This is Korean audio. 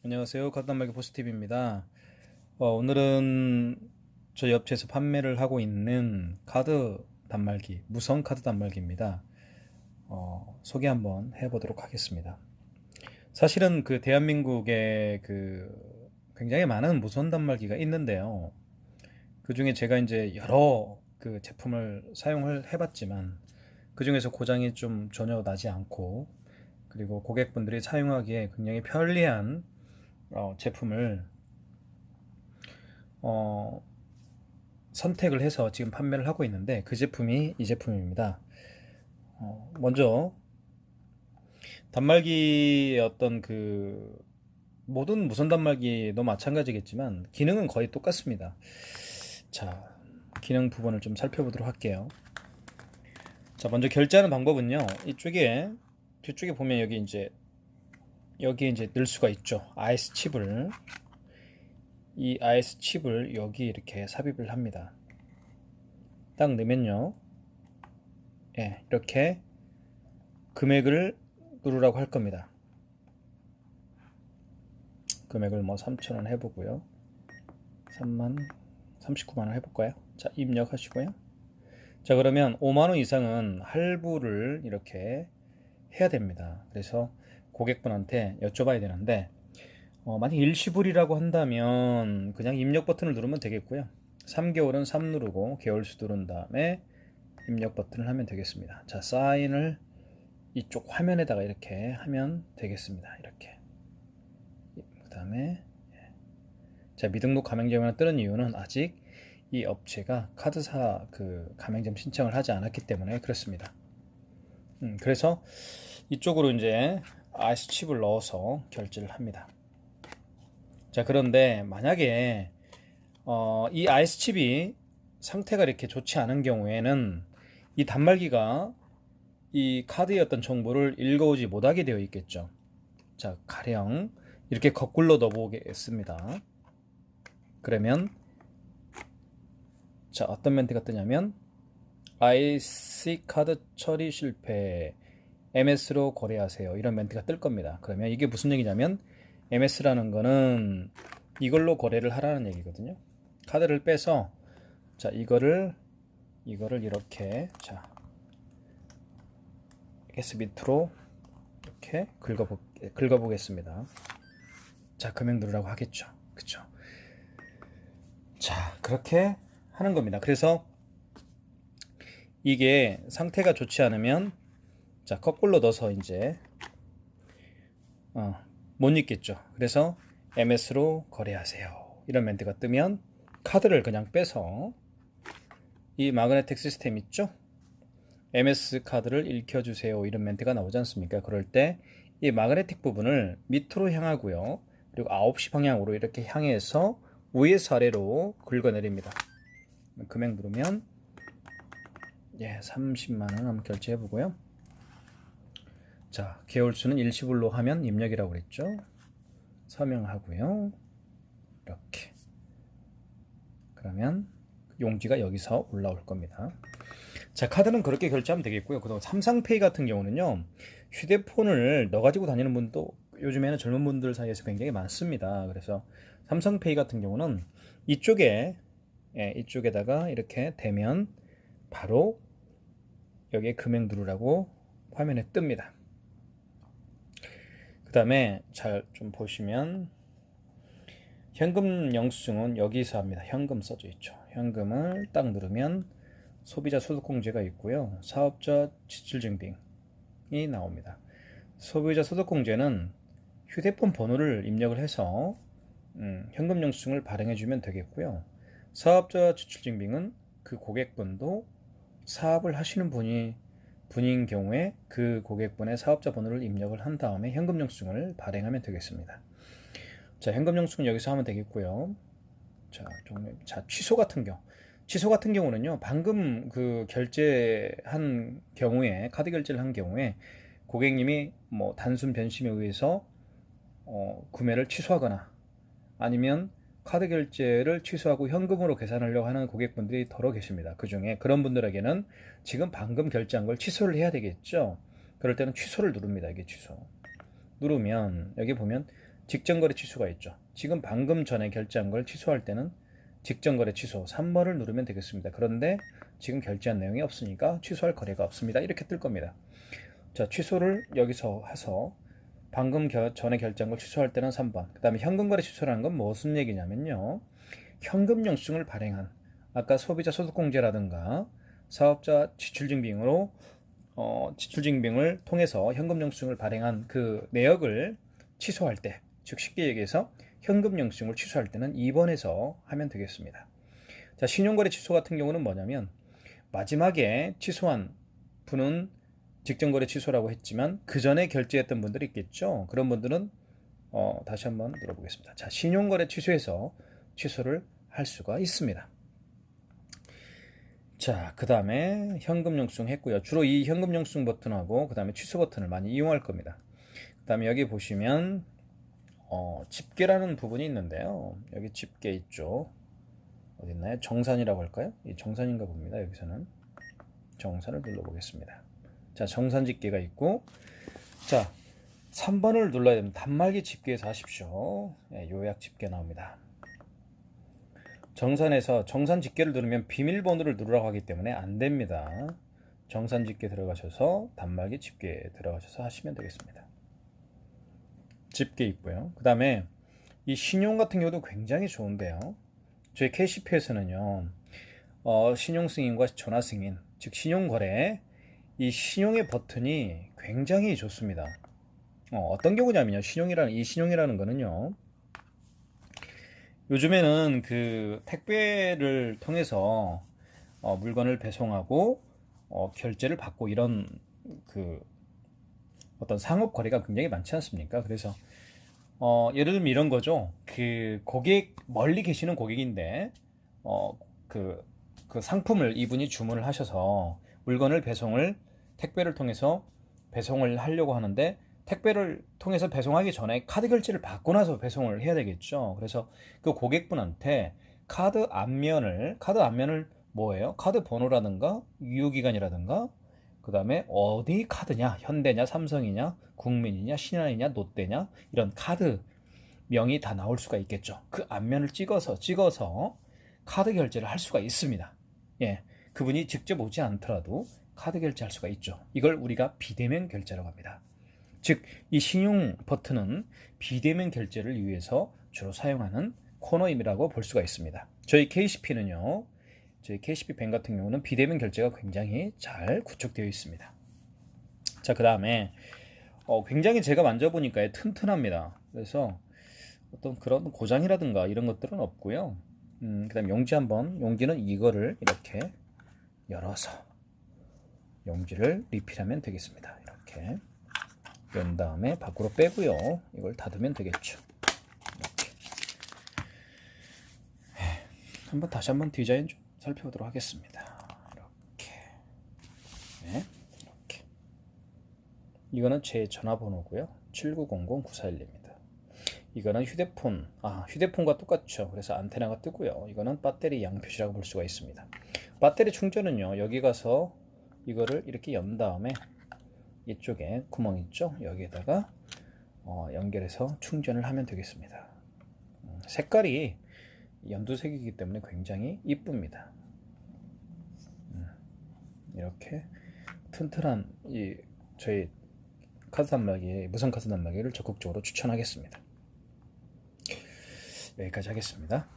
안녕하세요. 카드 단말기 포스티브입니다. 오늘은 저희 업체에서 판매를 하고 있는 카드 단말기, 무선 카드 단말기입니다. 소개 한번 해보도록 하겠습니다. 사실은 그 대한민국에 굉장히 많은 무선 단말기가 있는데요. 그 중에 제가 이제 여러 그 제품을 사용을 해봤지만 그 중에서 고장이 좀 전혀 나지 않고 그리고 고객분들이 사용하기에 굉장히 편리한 제품을 어, 선택을 해서 지금 판매를 하고 있는데 그 제품이 이 제품입니다. 먼저 단말기의 어떤 그 모든 무선 단말기도 마찬가지겠지만 기능은 거의 똑같습니다. 자, 기능 부분을 좀 살펴보도록 할게요. 자, 먼저 결제하는 방법은요. 이쪽에 뒤쪽에 보면 여기에 이제 넣을 수가 있죠. IS 칩을 이 IS 칩을 여기 이렇게 삽입을 합니다. 딱 넣으면요. 예, 이렇게 금액을 누르라고 할 겁니다. 금액을 뭐 3,000원 해보고요. 39만원 해볼까요? 자, 입력하시고요. 자, 그러면 5만원 이상은 할부를 이렇게 해야 됩니다. 그래서 고객분한테 여쭤봐야 되는데, 만약 일시불이라고 한다면 그냥 입력 버튼을 누르면 되겠고요. 3개월은 3 누르고 개월수 누른 다음에 입력 버튼을 하면 되겠습니다. 자, 사인을 이쪽 화면에다가 이렇게 하면 되겠습니다. 이렇게. 그 다음에 자, 미등록 가맹점이나 뜨는 이유는 아직 이 업체가 카드사 그 가맹점 신청을 하지 않았기 때문에 그렇습니다. 그래서 이쪽으로 이제 IC 칩을 넣어서 결제를 합니다. 자, 그런데 만약에 이 IC 칩이 상태가 이렇게 좋지 않은 경우에는 이 단말기가 이 카드의 어떤 정보를 읽어오지 못하게 되어 있겠죠. 자, 가령 이렇게 거꾸로 넣어보겠습니다. 그러면 자, 어떤 멘트가 뜨냐면 IC 카드 처리 실패, MS로 거래하세요, 이런 멘트가 뜰 겁니다. 그러면 이게 무슨 얘기냐면 MS라는 거는 이걸로 거래를 하라는 얘기거든요. 카드를 빼서 자, 이거를 이렇게 자, S 밑으로 이렇게 긁어보겠습니다. 자, 금액 누르라고 하겠죠. 그쵸? 자, 그렇게 하는 겁니다. 그래서 이게 상태가 좋지 않으면 자, 거꾸로 넣어서 이제 못 읽겠죠. 그래서 MS로 거래하세요, 이런 멘트가 뜨면 카드를 그냥 빼서 이 마그네틱 시스템 있죠? MS 카드를 읽혀주세요, 이런 멘트가 나오지 않습니까? 그럴 때 이 마그네틱 부분을 밑으로 향하고요. 그리고 9시 방향으로 이렇게 향해서 위에서 아래로 긁어내립니다. 금액 누르면 예, 30만원 한번 결제해 보고요. 자, 개월수는 일시불로 하면 입력이라고 그랬죠. 서명하고요. 이렇게. 그러면 용지가 여기서 올라올 겁니다. 자, 카드는 그렇게 결제하면 되겠고요. 그다음 삼성페이 같은 경우는요. 휴대폰을 넣어가지고 다니는 분도 요즘에는 젊은 분들 사이에서 굉장히 많습니다. 그래서 삼성페이 같은 경우는 이쪽에다가 이렇게 대면 바로 여기에 금액 누르라고 화면에 뜹니다. 그 다음에 잘 좀 보시면 현금 영수증은 여기서 합니다. 현금 써져 있죠. 현금을 딱 누르면 소비자 소득공제가 있고요. 사업자 지출증빙이 나옵니다. 소비자 소득공제는 휴대폰 번호를 입력을 해서 현금 영수증을 발행해주면 되겠고요. 사업자 지출증빙은 그 고객분도 사업을 하시는 분인 경우에 그 고객분의 사업자 번호를 입력을 한 다음에 현금 영수증을 발행하면 되겠습니다. 자, 현금 영수증 여기서 하면 되겠고요. 자, 취소 같은 경우는요, 방금 그 결제한 경우에, 카드 결제를 한 경우에 고객님이 뭐 단순 변심에 의해서 구매를 취소하거나 아니면 카드 결제를 취소하고 현금으로 계산하려고 하는 고객분들이 더러 계십니다. 그 중에 그런 분들에게는 지금 방금 결제한 걸 취소를 해야 되겠죠. 그럴 때는 취소를 누릅니다. 이게 취소 누르면 여기 보면 직전거래 취소가 있죠. 지금 방금 전에 결제한 걸 취소할 때는 직전거래 취소 3번을 누르면 되겠습니다. 그런데 지금 결제한 내용이 없으니까 취소할 거래가 없습니다. 이렇게 뜰 겁니다. 자, 취소를 여기서 해서 방금 전에 결제한 걸 취소할 때는 3번. 그 다음에 현금거래 취소라는 건 무슨 얘기냐면요. 현금 영수증을 발행한 아까 소비자 소득공제라든가 사업자 지출증빙으로 지출증빙을 통해서 현금 영수증을 발행한 그 내역을 취소할 때, 즉 쉽게 얘기해서 현금 영수증을 취소할 때는 2번에서 하면 되겠습니다. 자, 신용거래 취소 같은 경우는 뭐냐면 마지막에 취소한 분은 직전거래 취소라고 했지만 그 전에 결제했던 분들이 있겠죠. 그런 분들은 다시 한번 눌러보겠습니다. 자, 신용거래 취소해서 취소를 할 수가 있습니다. 자, 그 다음에 현금 영수증 했고요. 주로 이 현금 영수증 버튼하고 그 다음에 취소 버튼을 많이 이용할 겁니다. 그 다음에 여기 보시면 집계라는 부분이 있는데요. 여기 집계 있죠. 어디 있나요? 정산이라고 할까요? 이 정산인가 봅니다. 여기서는 정산을 눌러보겠습니다. 자, 정산 집계가 있고, 자, 3번을 눌러야 됩니다. 단말기 집계에서 하십시오. 요약 집계 나옵니다. 정산에서 정산 집계를 누르면 비밀번호를 누르라고 하기 때문에 안 됩니다. 정산 집계 들어가셔서 단말기 집계 들어가셔서 하시면 되겠습니다. 집계 있고요. 그 다음에 이 신용 같은 경우도 굉장히 좋은데요. 저희 KCP에서는요, 신용 승인과 전화 승인, 즉 신용 거래, 이 신용의 버튼이 굉장히 좋습니다. 어떤 경우냐면요, 신용이라는 거는요, 요즘에는 그 택배를 통해서 물건을 배송하고 결제를 받고 이런 그 어떤 상업 거래가 굉장히 많지 않습니까? 그래서 예를 들면 이런 거죠. 그 고객 멀리 계시는 고객인데 그 상품을 이분이 주문을 하셔서 물건을 택배를 통해서 배송을 하려고 하는데 택배를 통해서 배송하기 전에 카드 결제를 받고 나서 배송을 해야 되겠죠. 그래서 그 고객분한테 카드 앞면을 뭐예요? 카드 번호라든가 유효기간이라든가 그 다음에 어디 카드냐, 현대냐, 삼성이냐, 국민이냐, 신한이냐, 롯데냐 이런 카드 명이 다 나올 수가 있겠죠. 그 앞면을 찍어서 카드 결제를 할 수가 있습니다. 예, 그분이 직접 오지 않더라도 카드 결제할 수가 있죠. 이걸 우리가 비대면 결제라고 합니다. 즉, 이 신용 버튼은 비대면 결제를 위해서 주로 사용하는 코너임이라고 볼 수가 있습니다. 저희 KCP 뱅 같은 경우는 비대면 결제가 굉장히 잘 구축되어 있습니다. 자, 그 다음에 굉장히 제가 만져보니까 튼튼합니다. 그래서 어떤 그런 고장이라든가 이런 것들은 없고요. 그 다음에 용지는 이거를 이렇게 열어서 용지를 리필하면 되겠습니다. 이렇게 연 다음에 밖으로 빼고요. 이걸 닫으면 되겠죠. 이렇게. 다시 한번 디자인 좀 살펴보도록 하겠습니다. 이렇게. 네, 이렇게. 이거는 제 전화번호고요. 7900-9411입니다. 이거는 휴대폰과 똑같죠. 그래서 안테나가 뜨고요. 이거는 배터리 양 표시라고 볼 수가 있습니다. 배터리 충전은요. 여기 가서 이거를 이렇게 연 다음에 이쪽에 구멍 있죠? 여기에다가 연결해서 충전을 하면 되겠습니다. 색깔이 연두색이기 때문에 굉장히 이쁩니다. 이렇게 튼튼한 저희 무선 카드 단말기를 적극적으로 추천하겠습니다. 여기까지 하겠습니다.